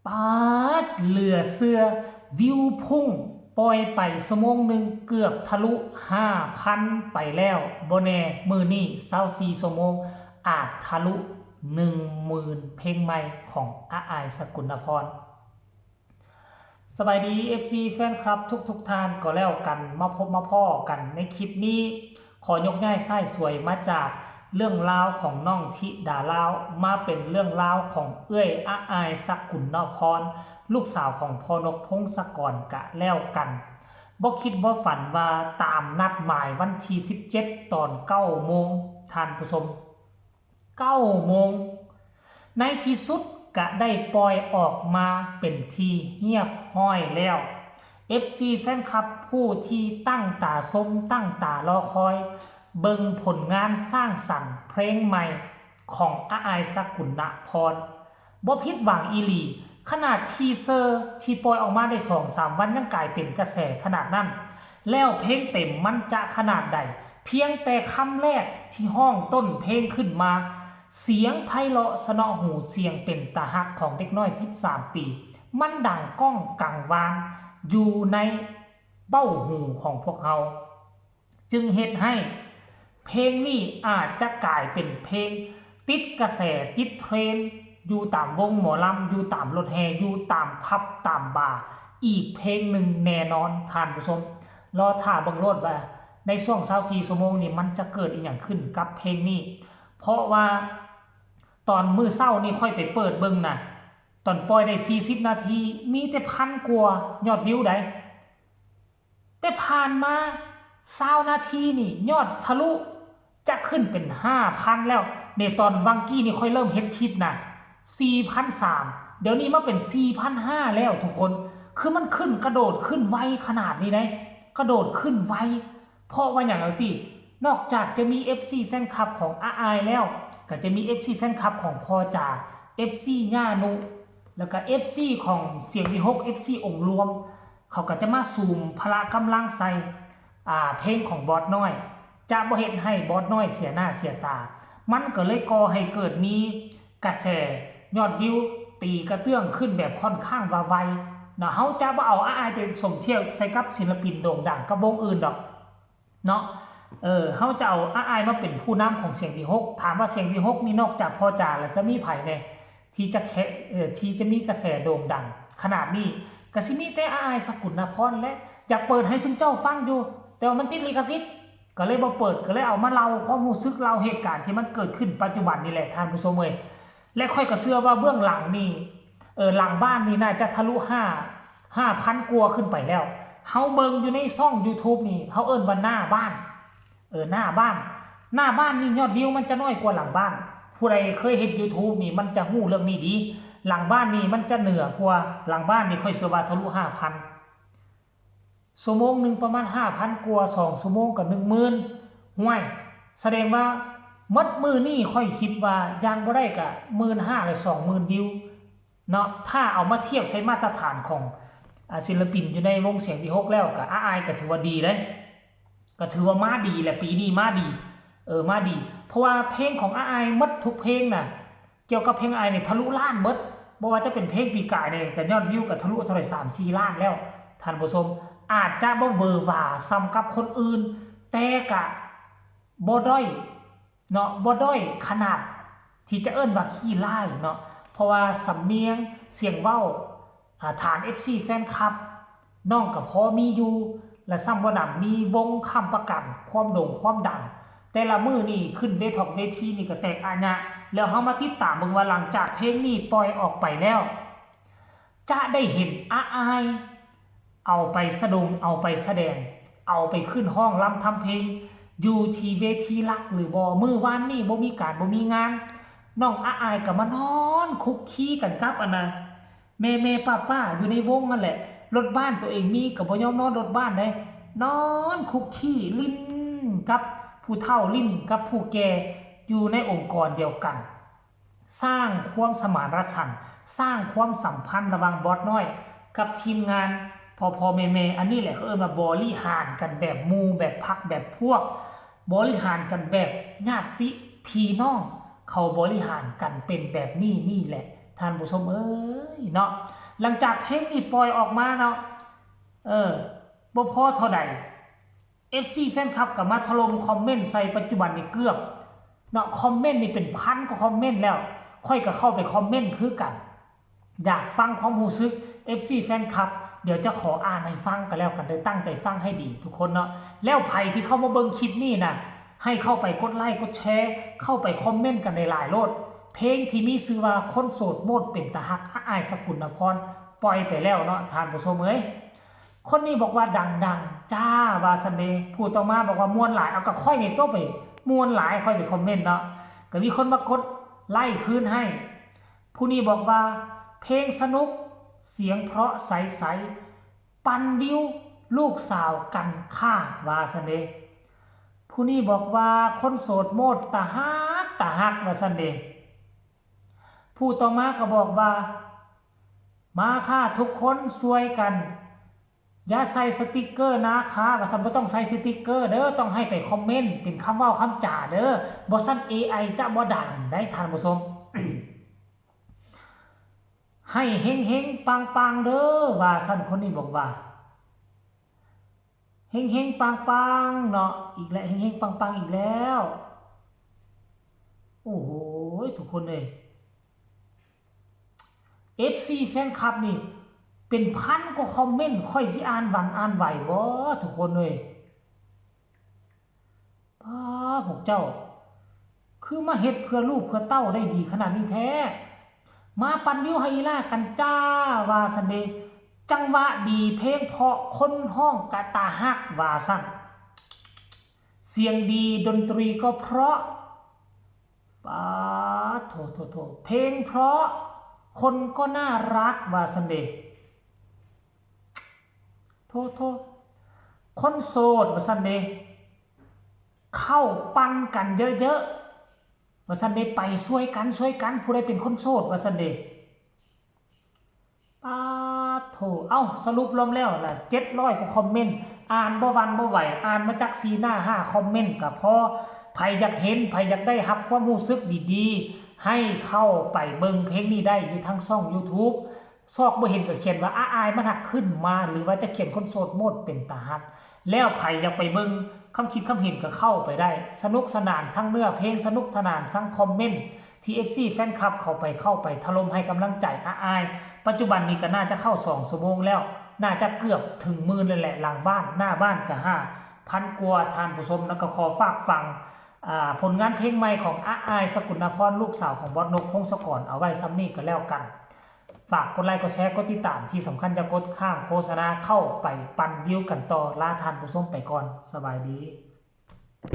ปาดเหลือเสื้อวิวพุ่งปล่อยไปชั่วโมงหนึ่งเกือบทะลุ 5,000 ไปแล้วบ่แน่มือนี้24ชั่วโมงอาจทะลุ 10,000 เพลงใหม่ของอาอายสกุลพรสบายดี FC แฟนคลับทุกท่านก็แล้วกันมาพบมาพ่อกันในคลิปนี้ขอยกย่ายไส้สวยมาจากเรื่องราวของน้องธิดาลาวมาเป็นเรื่องราวของเอื้อยอาอายสกุลพรลูกสาวของพ่อนกพงศกรกะแล้วกันบ่คิดบ่ฝันว่าตามนัดหมายวันที่17ตอน9 โมงท่านผู้ชม9 โมงในที่สุดก็ได้ปล่อยออกมาเป็นที่เงียบห้อยแล้ว FC แฟนคลับผู้ที่ตั้งตาชมตั้งตารอคอยเบิ่งผลงานสร้างสรรค์เพลงใหม่ของอาอายสกุลพรบ่ผิดหวังอีหลีขนาดทีเซอร์ที่ปล่อยออกมาได้ 2-3 วันยังกลายเป็นกระแสขนาดนั้นแล้วเพลงเต็มมันจะขนาดใดเพียงแต่คำแรกที่ห้องต้นเพลงขึ้นมาเสียงไพเราะสนอหูเสียงเป็นตาฮักของเด็กน้อย13 ปีมันดังก้องกังวานอยู่ในเบ้าหูของพวกเราจึงเฮ็ดให้เพลงนี้อาจจะกลายเป็นเพลงติดกระแสติดเทรนด์อยู่ตามวงหมอลำอยู่ตามรถแห่อยู่ตามพับตามบาร์อีกเพลงหนึ่งแน่นอนท่านผู้ชมรอท่าเบิ่งโลดว่าในช่วง24 ชั่วโมงนี้มันจะเกิดอีกอย่างขึ้นกับเพลงนี้เพราะว่าตอนมื้อเช้านี่ค่อยไปเปิดเบิ่งนะตอนปล่อยได้40 นาทีมีแต่1,000 กว่ายอดวิวได้แต่ผ่านมา20 นาทีนี่ยอดทะลุจะขึ้นเป็น 5,000 แล้วในตอนวังกี้นี่ค่อยเริ่มเฮ็ดคลิปนะ4,300 เดี๋ยวนี้มาเป็น 4,500 แล้วทุกคนคือมันขึ้นกระโดดขึ้นไวขนาดนี้ได้กระโดดขึ้นไวเพราะว่าอย่างไรตินอกจากจะมี FC แฟนคลับของอาอายแล้วก็จะมี FC แฟนคลับของพ่อจ่า FC ย่านุแล้วก็ FC ของเสียงวิหก FC องค์รวมเขาก็จะมาซูมพละกำลังใส่เพลงของบอสน้อยจะบ่เฮ็ดให้บอสน้อยเสียหน้าเสียตามันก็เลยก่อให้เกิดมีกระแสยอดวิวตีกระเตื้องขึ้นแบบค่อนข้างว่าไวนะเฮาจะบ่เอาอ้ายไปสมเทียบใส่กับศิลปินโด่งดังกับวงอื่นดอกเนาะเฮาจะเอาอ้ายมาเป็นผู้นำของเสียงวิหกถามว่าเสียงวิหกนี่นอกจากพ่อจ่าแล้วจะมีไผแน่ที่จะมีกระแสโด่งดังขนาดนี้ก็สิมีแต่อ้ายสกุลพรและอยากเปิดให้ซุมเจ้าฟังอยู่แต่ว่ามันติดลิขสิทธิ์ก็เลยบ่เปิดก็เลยเอามาเล่าความรู้สึกเล่าเหตุการณ์ที่มันเกิดขึ้นปัจจุบันนี่แหละท่านผู้ชมเอ้ยและค่อยก็เชื่อว่าเบื้องหลังนี่หลังบ้านนี่น่าจะทะลุ5,000 กว่าขึ้นไปแล้วเฮาเบิ่งอยู่ในช่อง YouTube นี่เฮาเอิ้นว่าหน้าบ้านหน้าบ้านนี่ยอดวิวมันจะน้อยกว่าหลังบ้านผู้ใดเคยเห็น YouTube นี่มันจะฮู้เรื่องนี้ดีหลังบ้านนี่มันจะเหนือกว่าหลังบ้านนี่ค่อยเชื่อว่าทะลุ 5,000 ชั่วโมงหนึ่งประมาณ 5,000 กว่า2 ชั่วโมงกับ10,000ห่วยแสดงว่ามัดมือนี่ค่อยคิดว่ายังบ่ได้กับ 15,000 หรือ 20,000 วิวเนาะถ้าเอามาเทียบใช้มาตรฐานของศิลปินอยู่ในวงเสียงวิหกแล้วก็อ้ายก็ถือว่าดีเลยก็ถือว่ามาดีแหละปีนี้มาดีมาดีเพราะว่าเพลงของอ้ายมัดทุกเพลงน่ะเกี่ยวกับเพลงอ้ายนี่ทะลุล้านมัดบ่ว่าจะเป็นเพลงปีกายนี่ก็ยอดวิวก็ทะลุเท่าไหร่ 3-4 ล้านแล้วท่านผู้ชมอาจจะบ่เวอร์หวาซ้ำกับคนอื่นแต่ก็บ่ด้อยเนาะบ่ด้อยขนาดที่จะเอิ้นว่าขี้ร้ายเนาะเพราะว่าสำเนียงเสียงเว้าฐาน FC แฟนคลับน้องก็พอมีอยู่และซ้ำบ่นำมีวงค้ำประกันความโด่งความดังแต่ละมื้อนี่ขึ้นเวทีนี่ก็แตกอาญะแล้วเฮามาติดตามเบิ่งว่าหลังจากเพลงนี้ปล่อยออกไปแล้วจะได้เห็นอาอายเอาไปสะดงเอาไปแสดงเอาไปขึ้นห้องรำทำเพลงอยู่ที่เวทีหลักหรือบ่มื้อวานนี้บ่มีการบ่มีงานน้องอาอายก็มานอนคุกคีกันกับแม่ป้าอยู่ในวงนั่นแหละรถบ้านตัวเองมีก็บ่ยอมนอนรถบ้านเด้นอนคุกคีลิ้นกับผู้เฒ่าลิ้นกับผู้แก่อยู่ในองค์กรเดียวกันสร้างความสมานฉันท์สร้างความสัมพันธ์ระหว่างบอสน้อยกับทีมงานพอแม่อันนี้แหละเขามาบริหารกันแบบหมู่แบบพรรคแบบพวกบริหารกันแบบญาติพี่น้องเขาบริหารกันเป็นแบบนี้แหละ ท่านผู้ชมเอ้ยเนาะหลังจากเพลงนี้ปล่อยออกมาเนาะบ่พอเท่าใด FC แฟนคลับก็มาถล่มคอมเมนต์ใส่ปัจจุบันนี่เกือบเนาะคอมเมนต์นี่เป็นพันกว่าคอมเมนต์แล้วค่อยก็เข้าไปคอมเมนต์คือกันอยากฟังความรู้สึก FC แฟนคลับเดี๋ยวจะขออ่านให้ฟังกันแล้วกันได้ตั้งใจฟังให้ดีทุกคนเนาะแล้วไผที่เข้ามาเบิ่งคลิปนี้นะให้เข้าไปกดไลค์กดแชร์เข้าไปคอมเมนต์กันในหลายโลดเพลงที่มีชื่อว่าคนโสดโมดเป็นตาฮักอ้ายสกุลนพรปล่อยไปแล้วเนาะท่านผู้ชมเอ้ยคนนี้บอกว่าดังจ้าวาซันเดย์ผู้ต่อมาบอกว่ามวนหลายเอาก็ค่อยนี่โตไปมวนหลายค่อยไปคอมเมนต์เนาะก็มีคนมากดไล่คืนให้ผู้นี้บอกว่าเพลงสนุกเสียงเพราะใสๆปันวิวลูกสาวกันค่าวาซันเดย์ผู้นี้บอกว่าคนโสดโมดตาฮักวาซันเดย์ผู้ต่อมาก็บอกว่ามาค่ะทุกคนช่วยกันอย่าใส่สติกเกอร์นะค่ะว่าซั่นบ่ต้องใส่สติกเกอร์เด้อต้องให้ไปคอมเมนต์เป็นคำเว้าคำจ่าเด้อบ่ซั่น AI จะบ่ดังได้ท่านผู้ชม ให้เฮงๆปังๆเด้อว่าซั่นคนนี้บอกว่าเฮงๆปังๆเนาะอีกแล้วเฮงๆปังๆอีกแล้วโอ้โหทุกคนเอ้ย FC แฟนคลับนี่เป็นพันกว่าคอมเมนต์ค่อยสิอ่านวันอ่านไหวบ่ทุกคนเอ้ยพวกเจ้าคือมาเฮ็ดเพื่อลูกเพื่อเต้าได้ดีขนาดนี้แท้มาปั่นวิวให้อีล่ากันจ้าว่าซั่นเด้จังหวะดีเพลงเพราะคนห้องกะตาฮักว่าซั่นเสียงดีดนตรีก็เพราะป๊าโถเพลงเพราะคนก็น่ารักว่าซั่นเด้โทคนโสดว่าซั่นเด้เข้าปันกันเยอะๆว่าซั่นเด้ไปช่วยกันผู้ใดเป็นคนโสดว่าซั่นเด้ป๊าโถสรุปรวมแล้วล่ะ700กว่าคอมเมนต์อ่านบ่หวั่นบ่ไหวอ่านมาจาก4หน้า5คอมเมนต์ก็พอไผอยากเห็นไผอยากได้รับความรู้สึกดีๆให้เข้าไปเบิ่งเพลงนี้ได้อยู่ทางช่อง YouTubeซอกบ่เห็นก็เขียนว่าอายมันหักขึ้นมาหรือว่าจะเขียนคนโสดโมดเป็นตาฮักแล้วไผอยากไปเบิ่งคำคิดคำเห็นก็เข้าไปได้สนุกสนานทั้งเนื้อเพลงสนุกสนานทั้งคอมเมนต์ที่ FC แฟนคลับเข้าไปถล่มให้กำลังใจอายปัจจุบันนี้ก็น่าจะเข้า2ชั่วโมงแล้วน่าจะเกือบถึง10,000เลยแหละหลังบ้านหน้าบ้านก็5,000กว่าท่านผู้ชมแล้วก็ขอฝากฟังผลงานเพลงใหม่ของอายสกุลนพรลูกสาวของบอสนกพงศกรเอาไว้ซ้ำนี้ก็แล้วกันฝากกดไลค์กดแชร์กดติดตามที่สำคัญจะกดข้ามโฆษณาเข้าไปปั่นวิวกันต่อลาทานผู้ชมไปก่อนสบายดี